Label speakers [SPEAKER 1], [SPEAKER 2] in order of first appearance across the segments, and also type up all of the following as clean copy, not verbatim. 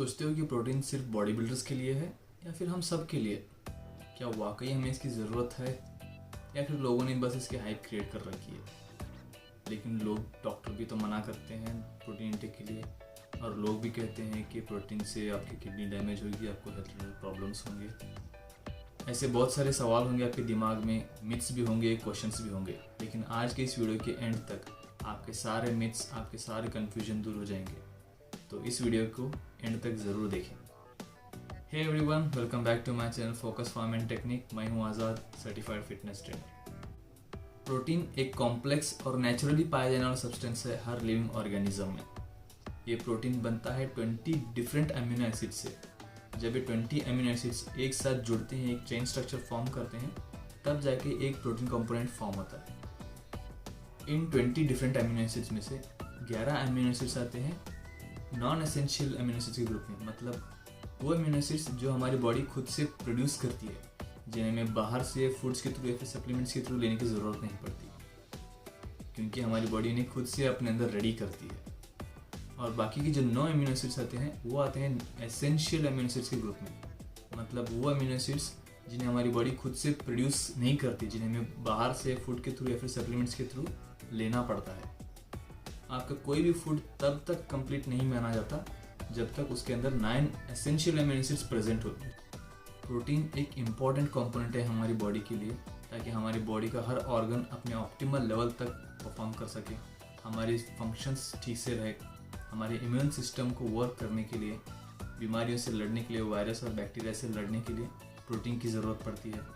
[SPEAKER 1] सोचते हो कि प्रोटीन सिर्फ बॉडी बिल्डर्स के लिए है या फिर हम सब के लिए? क्या वाकई हमें इसकी ज़रूरत है या फिर लोगों ने बस इसकी हाइप क्रिएट कर रखी है? लेकिन लोग, डॉक्टर भी तो मना करते हैं प्रोटीन इंटेक के लिए, और लोग भी कहते हैं कि प्रोटीन से आपकी किडनी डैमेज होगी, आपको हेल्थ रिलेटेड प्रॉब्लम्स होंगे। ऐसे बहुत सारे सवाल होंगे आपके दिमाग में, मिथ्स भी होंगे, क्वेश्चंस भी होंगे। लेकिन आज के इस वीडियो के एंड तक आपके सारे मिथ्स, आपके सारे कन्फ्यूजन दूर हो जाएंगे। तो इस वीडियो को एंड तक ज़रूर देखें। Hey everyone, welcome back to my channel focus form and technique. मैं हूं Azad, certified fitness trainer. Protein एक कॉम्प्लेक्स और नेचुरली पाया जाने वाला सब्सटेंस है हर लिविंग ऑर्गेनिज्म में। ये प्रोटीन बनता है 20 डिफरेंट अमीनो एसिड से। जब ये 20 अमीनो एसिड्स एक साथ जुड़ते हैं, एक चेन स्ट्रक्चर फॉर्म करते हैं, तब जाके एक प्रोटीन कंपोनेंट फॉर्म होता है। इन 20 डिफरेंट अमीनो एसिड्स में से 11 अमीनो एसिड्स आते हैं नॉन एसेंशियल अमीनो एसिड्स के ग्रुप में। मतलब वो अमीनो एसिड्स जो हमारी बॉडी खुद से प्रोड्यूस करती है, जिन्हें हमें बाहर से फूड्स के थ्रू या फिर सप्लीमेंट्स के थ्रू लेने की ज़रूरत नहीं पड़ती, क्योंकि हमारी बॉडी इन्हें खुद से अपने अंदर रेडी करती है। और बाकी के जो 9 अमीनो एसिड्स आते हैं वो आते हैं एसेंशियल अमीनो एसिड्स के ग्रुप में। मतलब वो अमीनो एसिड्स जिन्हें हमारी बॉडी खुद से प्रोड्यूस नहीं करती, जिन्हें हमें बाहर से फूड के थ्रू या फिर सप्लीमेंट्स के थ्रू लेना पड़ता है। आपका कोई भी फूड तब तक कंप्लीट नहीं माना जाता जब तक उसके अंदर 9 एसेंशियल अमीनो एसिड्स प्रेजेंट होते हैं। प्रोटीन एक इम्पॉर्टेंट कंपोनेंट है हमारी बॉडी के लिए, ताकि हमारी बॉडी का हर ऑर्गन अपने ऑप्टिमल लेवल तक परफॉर्म कर सके, हमारी फंक्शंस ठीक से रहे, हमारे इम्यून सिस्टम को वर्क करने के लिए, बीमारियों से लड़ने के लिए, वायरस और बैक्टीरिया से लड़ने के लिए प्रोटीन की ज़रूरत पड़ती है।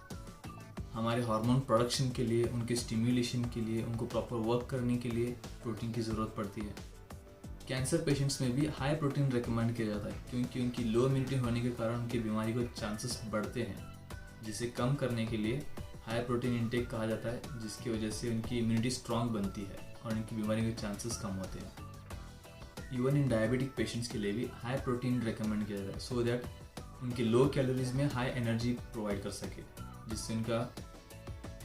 [SPEAKER 1] हमारे हार्मोन प्रोडक्शन के लिए, उनके स्टिम्युलेशन के लिए, उनको प्रॉपर वर्क करने के लिए प्रोटीन की ज़रूरत पड़ती है। कैंसर पेशेंट्स में भी हाई प्रोटीन रिकमेंड किया जाता है, क्योंकि उनकी लो इम्यूनिटी होने के कारण उनकी बीमारी को चांसेस बढ़ते हैं, जिसे कम करने के लिए हाई प्रोटीन इंटेक कहा जाता है, जिसकी वजह से उनकी इम्यूनिटी स्ट्रॉन्ग बनती है और उनकी बीमारी के चांसेस कम होते हैं। इवन इन डायबिटिक पेशेंट्स के लिए भी हाई प्रोटीन रिकमेंड किया जाता है, सो दैट उनके लो कैलोरीज में हाई एनर्जी प्रोवाइड कर सके, जिससे उनका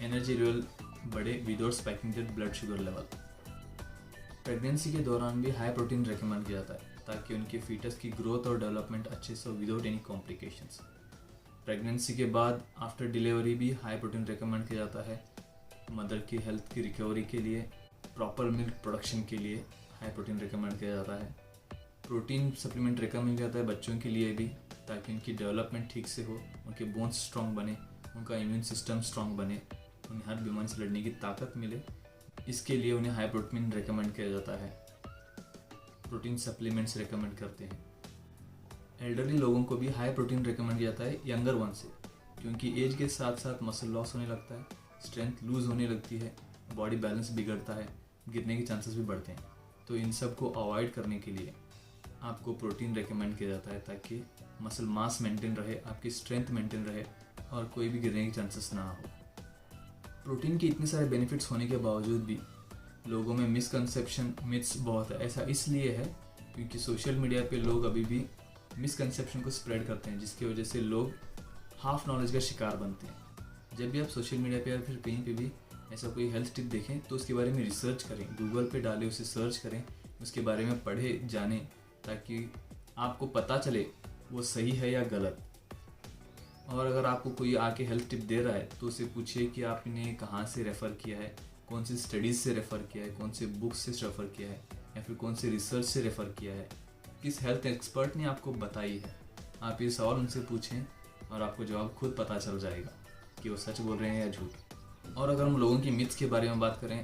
[SPEAKER 1] एनर्जी लेवल बढ़े without spiking the blood sugar level. Pregnancy के दौरान भी हाई प्रोटीन रिकमेंड किया जाता है, ताकि उनके फीटस की ग्रोथ और डेवलपमेंट अच्छे से हो विदाउट एनी कॉम्प्लिकेशंस। प्रेगनेंसी के बाद आफ्टर डिलीवरी भी हाई प्रोटीन रिकमेंड किया जाता है। मदर की हेल्थ की रिकवरी के लिए, प्रॉपर मिल्क प्रोडक्शन के लिए हाई प्रोटीन रिकमेंड किया जाता है। प्रोटीन सप्लीमेंट रिकमेंड किया जाता है बच्चों के लिए भी, ताकि उनकी डेवलपमेंट ठीक से हो, उनके बोन्स स्ट्रॉन्ग बने, उनका इम्यून सिस्टम स्ट्रॉन्ग बने, उन्हें हर बीमारी से लड़ने की ताकत मिले। इसके लिए उन्हें हाई प्रोटीन रिकमेंड किया जाता है। प्रोटीन सप्लीमेंट्स रिकमेंड करते हैं। एल्डरली लोगों को भी हाई प्रोटीन रिकमेंड किया जाता है यंगर वन से, क्योंकि एज के साथ साथ मसल लॉस होने लगता है, स्ट्रेंथ लूज होने लगती है, बॉडी बैलेंस बिगड़ता है, गिरने के चांसेस भी बढ़ते हैं। तो इन सब को अवॉइड करने के लिए आपको प्रोटीन रिकमेंड किया जाता है, ताकि मसल मास मेंटेन रहे, आपकी स्ट्रेंथ मेंटेन रहे और कोई भी गिरने के चांसेस ना हो। प्रोटीन के इतने सारे बेनिफिट्स होने के बावजूद भी लोगों में मिसकंसेप्शन, मिथ्स बहुत है। ऐसा इसलिए है क्योंकि सोशल मीडिया पे लोग अभी भी मिसकंसेप्शन को स्प्रेड करते हैं, जिसकी वजह से लोग हाफ नॉलेज का शिकार बनते हैं। जब भी आप सोशल मीडिया पे या फिर कहीं पे भी ऐसा कोई हेल्थ टिप देखें तो उसके बारे में रिसर्च करें, गूगल पे डालें, उसे सर्च करें, उसके बारे में पढ़े जानें, ताकि आपको पता चले वो सही है या गलत। और अगर आपको कोई आके हेल्थ टिप दे रहा है तो उसे पूछिए कि आपने कहाँ से रेफ़र किया है, कौन सी स्टडीज़ से रेफ़र किया है, कौन से बुक्स से रेफ़र किया है, या फिर कौन से रिसर्च से रेफ़र किया है, किस हेल्थ एक्सपर्ट ने आपको बताई है। आप ये सवाल उनसे पूछें और आपको जवाब खुद पता चल जाएगा कि वो सच बोल रहे हैं या झूठ। और अगर हम लोगों की मिथ्स के बारे में बात करें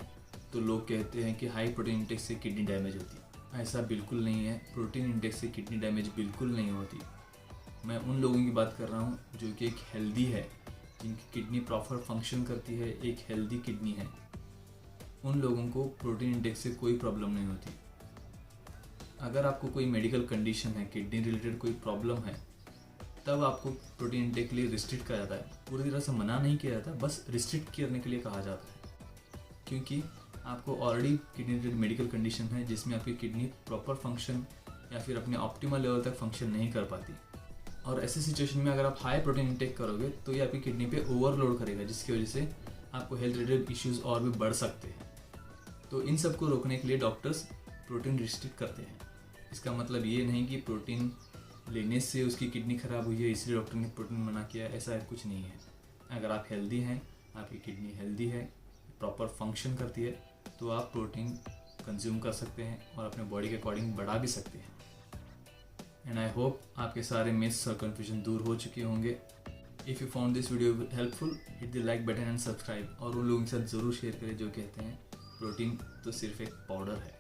[SPEAKER 1] तो लोग कहते हैं कि हाई प्रोटीन इंटेक से किडनी डैमेज होती है। ऐसा बिल्कुल नहीं है। प्रोटीन इंटेक से किडनी डैमेज बिल्कुल नहीं होती। मैं उन लोगों की बात कर रहा हूँ जो कि एक हेल्दी है, जिनकी किडनी प्रॉपर फंक्शन करती है, एक हेल्दी किडनी है। उन लोगों को प्रोटीन इंटेक से कोई प्रॉब्लम नहीं होती। अगर आपको कोई मेडिकल कंडीशन है, किडनी रिलेटेड कोई प्रॉब्लम है, तब आपको प्रोटीन इंटेक के लिए रिस्ट्रिक्ट किया जाता है। पूरी तरह से मना नहीं किया जाता, बस रिस्ट्रिक्ट करने के लिए कहा जाता है, क्योंकि आपको already kidney related medical condition है जिसमें आपकी किडनी प्रॉपर फंक्शन या फिर अपने ऑप्टिमल लेवल तक फंक्शन नहीं कर पाती। और ऐसी सिचुएशन में अगर आप हाई प्रोटीन इंटेक करोगे तो ये आपकी किडनी पे ओवरलोड करेगा, जिसकी वजह से आपको हेल्थ रिलेटेड इश्यूज और भी बढ़ सकते हैं। तो इन सब को रोकने के लिए डॉक्टर्स प्रोटीन रिस्ट्रिक्ट करते हैं। इसका मतलब ये नहीं कि प्रोटीन लेने से उसकी किडनी ख़राब हुई है इसलिए डॉक्टर ने प्रोटीन मना किया, ऐसा कुछ नहीं है। अगर आप हेल्दी हैं, आपकी किडनी हेल्दी है, प्रॉपर फंक्शन करती है, तो आप प्रोटीन कंज्यूम कर सकते हैं और अपने बॉडी के अकॉर्डिंग बढ़ा भी सकते हैं। एंड आई होप आपके सारे मिथ्स और कन्फ्यूजन दूर हो चुके होंगे। If you found this video helpful, hit the like button and subscribe, और उन लोगों के साथ ज़रूर शेयर करें जो कहते हैं प्रोटीन तो सिर्फ एक पाउडर है।